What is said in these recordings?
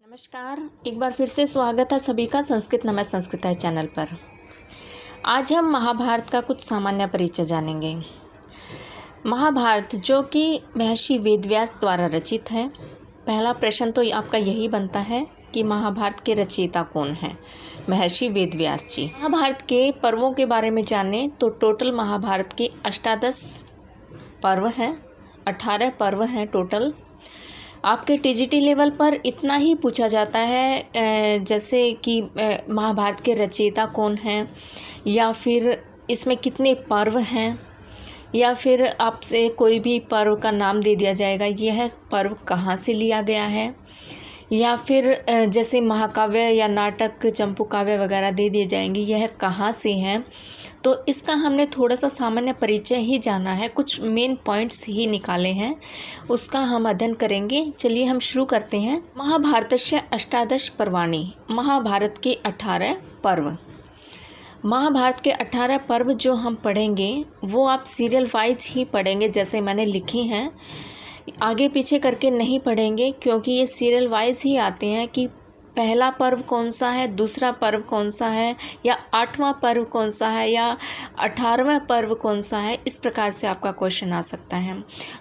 नमस्कार, एक बार फिर से स्वागत है सभी का संस्कृत नमः संस्कृताय चैनल पर। आज हम महाभारत का कुछ सामान्य परिचय जानेंगे। महाभारत जो कि महर्षि वेदव्यास द्वारा रचित है। पहला प्रश्न तो आपका यही बनता है कि महाभारत के रचयिता कौन है? महर्षि वेदव्यास जी। महाभारत के पर्वों के बारे में जाने तो टोटल महाभारत के 18 पर्व हैं, 18 पर्व हैं टोटल। आपके टीजीटी लेवल पर इतना ही पूछा जाता है जैसे कि महाभारत के रचयिता कौन हैं, या फिर इसमें कितने पर्व हैं, या फिर आपसे कोई भी पर्व का नाम दे दिया जाएगा, यह पर्व कहाँ से लिया गया है, या फिर जैसे महाकाव्य या नाटक चंपू काव्य वगैरह दे दिए जाएंगे, यह कहाँ से हैं। तो इसका हमने थोड़ा सा सामान्य परिचय ही जाना है, कुछ मेन पॉइंट्स ही निकाले हैं, उसका हम अध्ययन करेंगे। चलिए हम शुरू करते हैं। महाभारतस्य 18 पर्वाणि, महाभारत के 18 पर्व। महाभारत के 18 पर्व जो हम पढ़ेंगे वो आप सीरियल वाइज ही पढ़ेंगे, जैसे मैंने लिखे हैं, आगे पीछे करके नहीं पढ़ेंगे, क्योंकि ये सीरियल वाइज ही आते हैं कि पहला पर्व कौन सा है, दूसरा पर्व कौन सा है, या 8वां पर्व कौन सा है, या 18वां पर्व कौन सा है। इस प्रकार से आपका क्वेश्चन आ सकता है,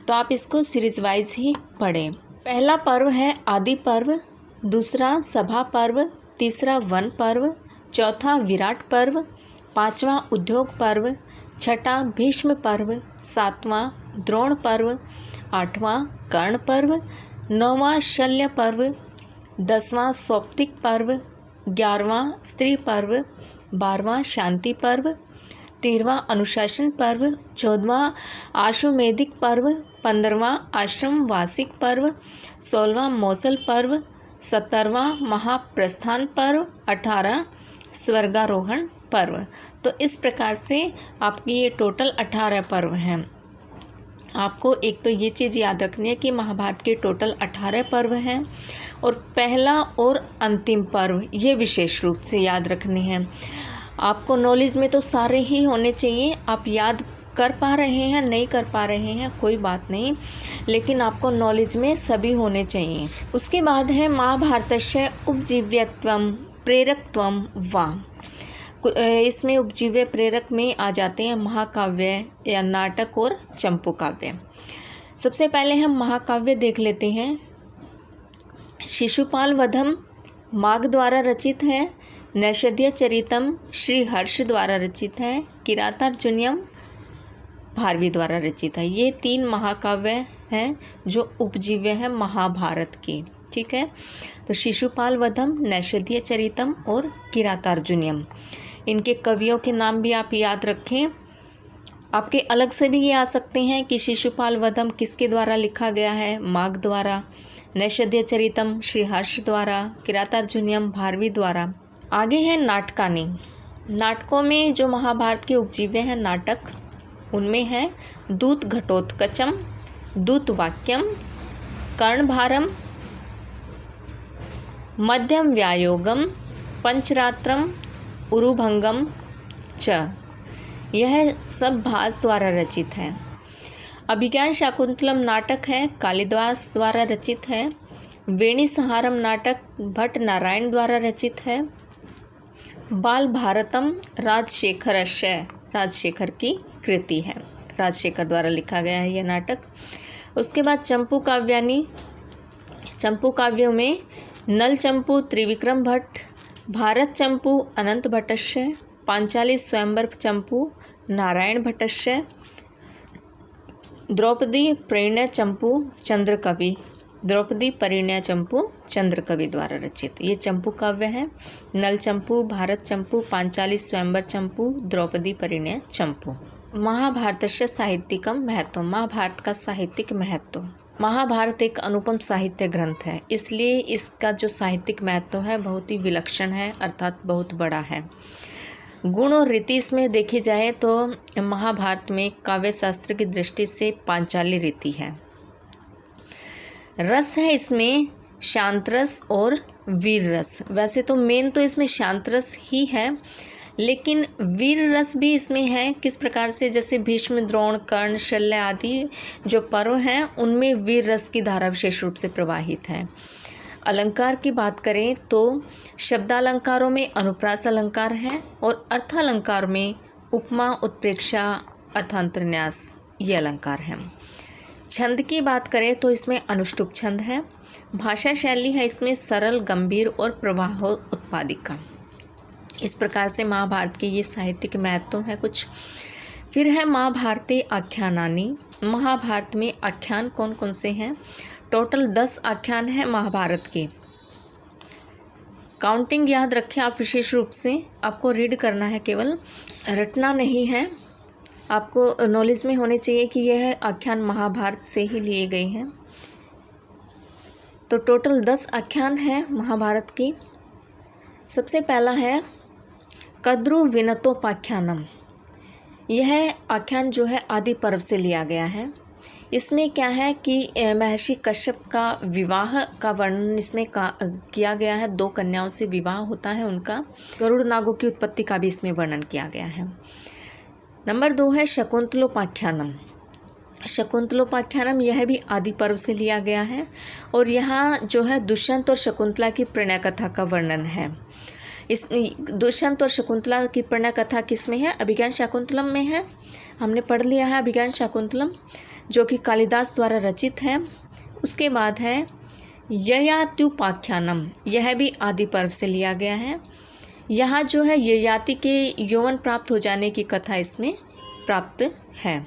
तो आप इसको सीरीज वाइज ही पढ़ें। पहला पर्व है आदि पर्व, दूसरा सभा पर्व, तीसरा वन पर्व, चौथा विराट पर्व, 5वां उद्योग पर्व, छठा भीष्म पर्व, 7वां द्रोण पर्व, 8वां कर्ण पर्व, 9वां शल्य पर्व, 10वां सौप्तिक पर्व, 11वां स्त्री पर्व, 12वां शांति पर्व, 13वां अनुशासन पर्व, 14वां आश्वमेधिक पर्व, 15वां आश्रम वासिक पर्व, 16वां मौसल पर्व, 17वां महाप्रस्थान पर्व, 18 स्वर्गारोहण पर्व। तो इस प्रकार से आपकी ये टोटल 18 पर्व हैं। आपको एक तो ये चीज़ याद रखनी है कि महाभारत के टोटल 18 पर्व हैं, और पहला और अंतिम पर्व ये विशेष रूप से याद रखने हैं। आपको नॉलेज में तो सारे ही होने चाहिए, आप याद कर पा रहे हैं नहीं कर पा रहे हैं कोई बात नहीं, लेकिन आपको नॉलेज में सभी होने चाहिए। उसके बाद है महाभारतस्य उपजीव्यत्वम प्रेरकत्वम वा। इसमें उपजीव्य प्रेरक में आ जाते हैं महाकाव्य या नाटक और चंपू काव्य। सबसे पहले हम महाकाव्य देख लेते हैं। शिशुपाल वधम माघ द्वारा रचित है, नैषधीय चरितम श्री हर्ष द्वारा रचित है, किरातार्जुनीयम भारवी द्वारा रचित है। ये 3 महाकाव्य हैं जो उपजीव्य हैं महाभारत के। ठीक है, तो शिशुपाल वधम, नैषधीय चरितम और किरातार्जुनीयम, इनके कवियों के नाम भी आप याद रखें। आपके अलग से भी ये आ सकते हैं कि शिशुपाल वधम किसके द्वारा लिखा गया है, माघ द्वारा, नैषधीय चरितम श्री हर्ष द्वारा, किरातार्जुनीयम भारवी द्वारा। आगे है नाटकानि। नाटकों में जो महाभारत के उपजीव्य हैं नाटक, उनमें है दूत घटोत्कचम, दूत वाक्यम, कर्णभारम, मध्यम व्यायोगम, पंचरात्रम, उरुभंगम च। यह सब भास द्वारा रचित है। अभिज्ञान शाकुंतलम नाटक है, कालिदास द्वारा रचित है। वेणी संहारम नाटक भट्ट नारायण द्वारा रचित है। बाल भारतम राजशेखरस्य, राजशेखर की कृति है, राजशेखर द्वारा लिखा गया है यह नाटक। उसके बाद चंपू काव्यानि, चंपू काव्यों में नल चंपू त्रिविक्रम भट्ट, भारत चंपू अनंत भट्टस्य, पांचाली स्वयंवर चंपू नारायण भट्टस्य, द्रौपदी परिणय चंपू चंद्रकवि, द्रौपदी परिणय चंपू चंद्रकवि द्वारा रचित। ये चंपू काव्य है। नल चंपू, भारत चंपू, पांचाली स्वयंवर चंपू, द्रौपदी परिणय चंपू। महाभारतस्य साहित्यिकम महत्व, महाभारत का साहित्यिक महत्व। महाभारत एक अनुपम साहित्य ग्रंथ है, इसलिए इसका जो साहित्यिक महत्व है बहुत ही विलक्षण है, अर्थात बहुत बड़ा है। गुण और रीति इसमें देखी जाए तो महाभारत में काव्य शास्त्र की दृष्टि से पांचाली रीति है। रस है इसमें शांत रस और वीर रस। वैसे तो मेन तो इसमें शांत रस ही है, लेकिन वीर रस भी इसमें है। किस प्रकार से, जैसे भीष्म, द्रोण, कर्ण, शल्य आदि जो पर्व हैं उनमें वीर रस की धारा विशेष रूप से प्रवाहित है। अलंकार की बात करें तो शब्दालंकारों में अनुप्रास अलंकार है और अर्थालंकार में उपमा, उत्प्रेक्षा, अर्थांतरन्यास ये अलंकार हैं। छंद की बात करें तो इसमें अनुष्टुप छंद है। भाषा शैली है इसमें सरल, गंभीर और प्रवाह उत्पादिका। इस प्रकार से महाभारत के ये साहित्यिक महत्व है कुछ। फिर है महाभारती आख्यानानि। महाभारत में आख्यान कौन कौन से हैं? टोटल 10 आख्यान हैं महाभारत के। काउंटिंग याद रखें आप, विशेष रूप से आपको रीड करना है, केवल रटना नहीं है। आपको नॉलेज में होने चाहिए कि यह आख्यान महाभारत से ही लिए गए हैं। तो टोटल 10 आख्यान हैं महाभारत की। सबसे पहला है कद्रु विनतोपाख्यानम। यह आख्यान जो है आदि पर्व से लिया गया है। इसमें क्या है कि महर्षि कश्यप का विवाह का वर्णन इसमें किया गया है। 2 कन्याओं से विवाह होता है उनका। गरुड़ नागों की उत्पत्ति का भी इसमें वर्णन किया गया है। नंबर 2 है शकुंतलोपाख्यानम। शकुंतलोपाख्यानम यह भी आदि पर्व से लिया गया है और यहाँ जो है दुष्यंत और शकुंतला की प्रणय कथा का वर्णन है। इस दुष्यंत और शकुंतला की प्रणय कथा किस में है? अभिज्ञान शाकुंतलम में है। हमने पढ़ लिया है अभिज्ञान शाकुंतलम, जो कि कालिदास द्वारा रचित है। उसके बाद है ययात्युपाख्यानम। यह भी आदि पर्व से लिया गया है। यहाँ जो है ययाति के यौवन प्राप्त हो जाने की कथा इसमें प्राप्त है।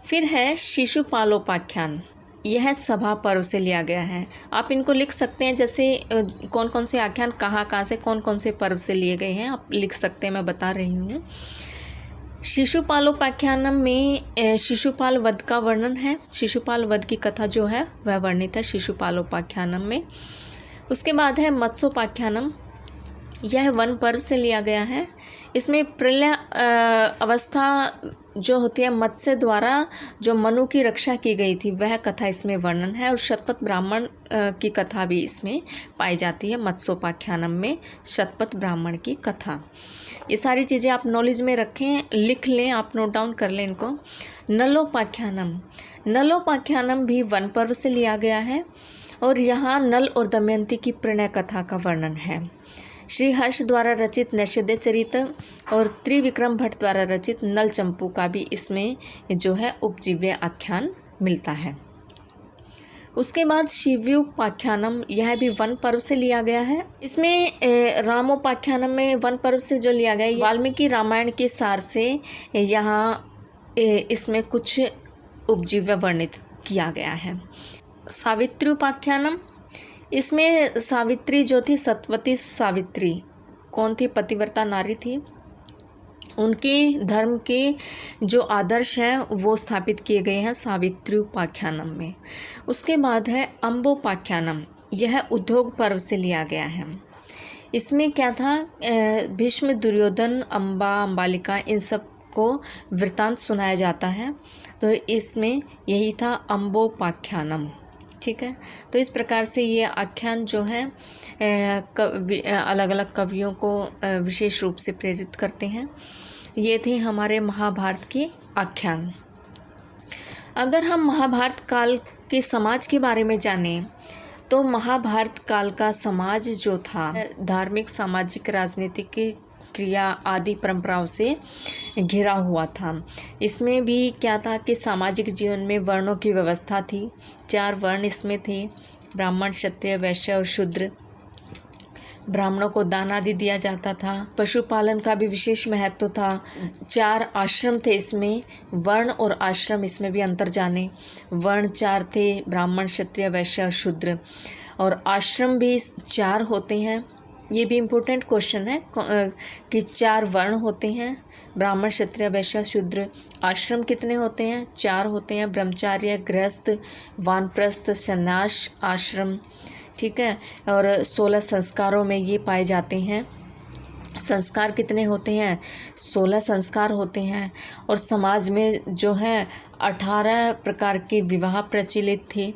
फिर है शिशुपालोपाख्यान। यह सभा पर्व से लिया गया है। आप इनको लिख सकते हैं, जैसे कौन कौन से आख्यान कहाँ से कौन कौन से पर्व से लिए गए हैं आप लिख सकते हैं, मैं बता रही हूँ। शिशुपालोपाख्यानम में शिशुपाल वध का वर्णन है। शिशुपाल वध की कथा जो है वह वर्णित है शिशुपालोपाख्यानम में। उसके बाद है मत्स्योपाख्यानम। यह वन पर्व से लिया गया है। इसमें प्रलय अवस्था जो होती है, मत्स्य द्वारा जो मनु की रक्षा की गई थी वह कथा इसमें वर्णन है। और शतपथ ब्राह्मण की कथा भी इसमें पाई जाती है। मत्स्योपाख्यानम में शतपथ ब्राह्मण की कथा। ये सारी चीज़ें आप नॉलेज में रखें, लिख लें, आप नोट डाउन कर लें इनको। नलोपाख्यानम। नलोपाख्यानम भी वन पर्व से लिया गया है और यहाँ नल और दमयंती की प्रणय कथा का वर्णन है। श्री हर्ष द्वारा रचित नैषधीय चरित और त्रिविक्रम भट्ट द्वारा रचित नल चंपू का भी इसमें जो है उपजीव्य आख्यान मिलता है। उसके बाद शिव्योपाख्यानम, यह भी वन पर्व से लिया गया है। इसमें रामोपाख्यानम में वन पर्व से जो लिया गया, वाल्मीकि रामायण के सार से यहाँ इसमें कुछ उपजीव्य वर्णित किया गया है। सावित्री उपाख्यानम, इसमें सावित्री जो थी, सतवती सावित्री कौन थी? पतिव्रता नारी थी। उनके धर्म के जो आदर्श हैं वो स्थापित किए गए हैं सावित्री उपाख्यानम में। उसके बाद है अम्बोपाख्यानम। यह उद्योग पर्व से लिया गया है। इसमें क्या था? भीष्म, दुर्योधन, अम्बा, अम्बालिका इन सब को वृत्तांत सुनाया जाता है। तो इसमें यही था अम्बोपाख्यानम। ठीक है, तो इस प्रकार से ये आख्यान जो है अलग अलग कवियों को विशेष रूप से प्रेरित करते हैं। ये थे हमारे महाभारत के आख्यान। अगर हम महाभारत काल के समाज के बारे में जानें तो महाभारत काल का समाज जो था धार्मिक, सामाजिक, राजनीतिक क्रिया आदि परंपराओं से घिरा हुआ था। इसमें भी क्या था कि सामाजिक जीवन में वर्णों की व्यवस्था थी। 4 वर्ण इसमें थे, ब्राह्मण, क्षत्रिय, वैश्य और शूद्र। ब्राह्मणों को दान आदि दिया जाता था। पशुपालन का भी विशेष महत्व था। 4 आश्रम थे इसमें, वर्ण और आश्रम इसमें भी अंतर जाने। वर्ण 4 थे, ब्राह्मण, क्षत्रिय, वैश्य और शूद्र, और आश्रम भी 4 होते हैं। ये भी इम्पोर्टेंट क्वेश्चन है कि 4 वर्ण होते हैं, ब्राह्मण, क्षत्रिय, वैश्य, शूद्र। आश्रम कितने होते हैं? 4 होते हैं, ब्रह्मचार्य, गृहस्थ, वानप्रस्थ, सन्यास आश्रम। ठीक है, और 16 संस्कारों में ये पाए जाते हैं। संस्कार कितने होते हैं? 16 संस्कार होते हैं। और समाज में जो है 18 प्रकार के विवाह प्रचलित थे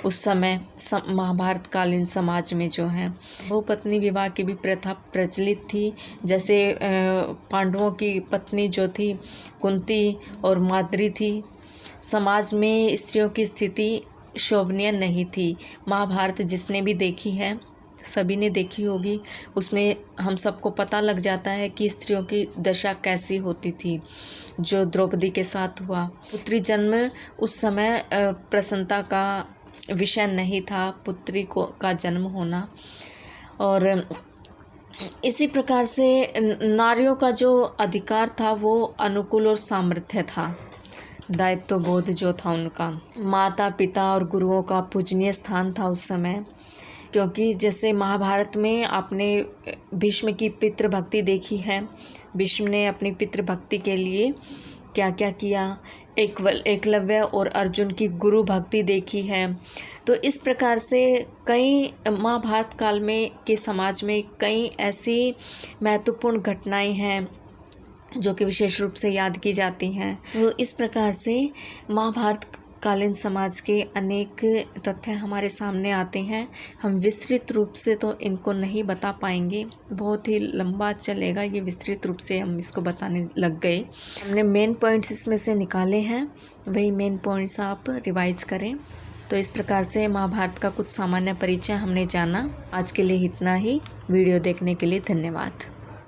उस समय। महाभारत कालीन समाज में जो है बहुपत्नी विवाह की भी प्रथा प्रचलित थी। जैसे पांडवों की पत्नी जो थी कुंती और माद्री थी। समाज में स्त्रियों की स्थिति शोभनीय नहीं थी। महाभारत जिसने भी देखी है, सभी ने देखी होगी, उसमें हम सबको पता लग जाता है कि स्त्रियों की दशा कैसी होती थी। जो द्रौपदी के साथ हुआ, पुत्री जन्म उस समय प्रसन्नता का विषय नहीं था, पुत्री का जन्म होना। और इसी प्रकार से नारियों का जो अधिकार था वो अनुकूल और सामर्थ्य था। दायित्व बोध जो था उनका, माता पिता और गुरुओं का पूजनीय स्थान था उस समय। क्योंकि जैसे महाभारत में आपने भीष्म की पितृभक्ति देखी है, भीष्म ने अपनी पितृभक्ति के लिए क्या क्या किया, एकलव्य और अर्जुन की गुरु भक्ति देखी है। तो इस प्रकार से कई महाभारत काल में के समाज में कई ऐसी महत्वपूर्ण घटनाएं हैं जो कि विशेष रूप से याद की जाती हैं। तो इस प्रकार से महाभारत कालीन समाज के अनेक तथ्य हमारे सामने आते हैं। हम विस्तृत रूप से तो इनको नहीं बता पाएंगे, बहुत ही लंबा चलेगा ये, विस्तृत रूप से हम इसको बताने लग गए। हमने मेन पॉइंट्स इसमें से निकाले हैं, वही मेन पॉइंट्स आप रिवाइज करें। तो इस प्रकार से महाभारत का कुछ सामान्य परिचय हमने जाना। आज के लिए इतना ही। वीडियो देखने के लिए धन्यवाद।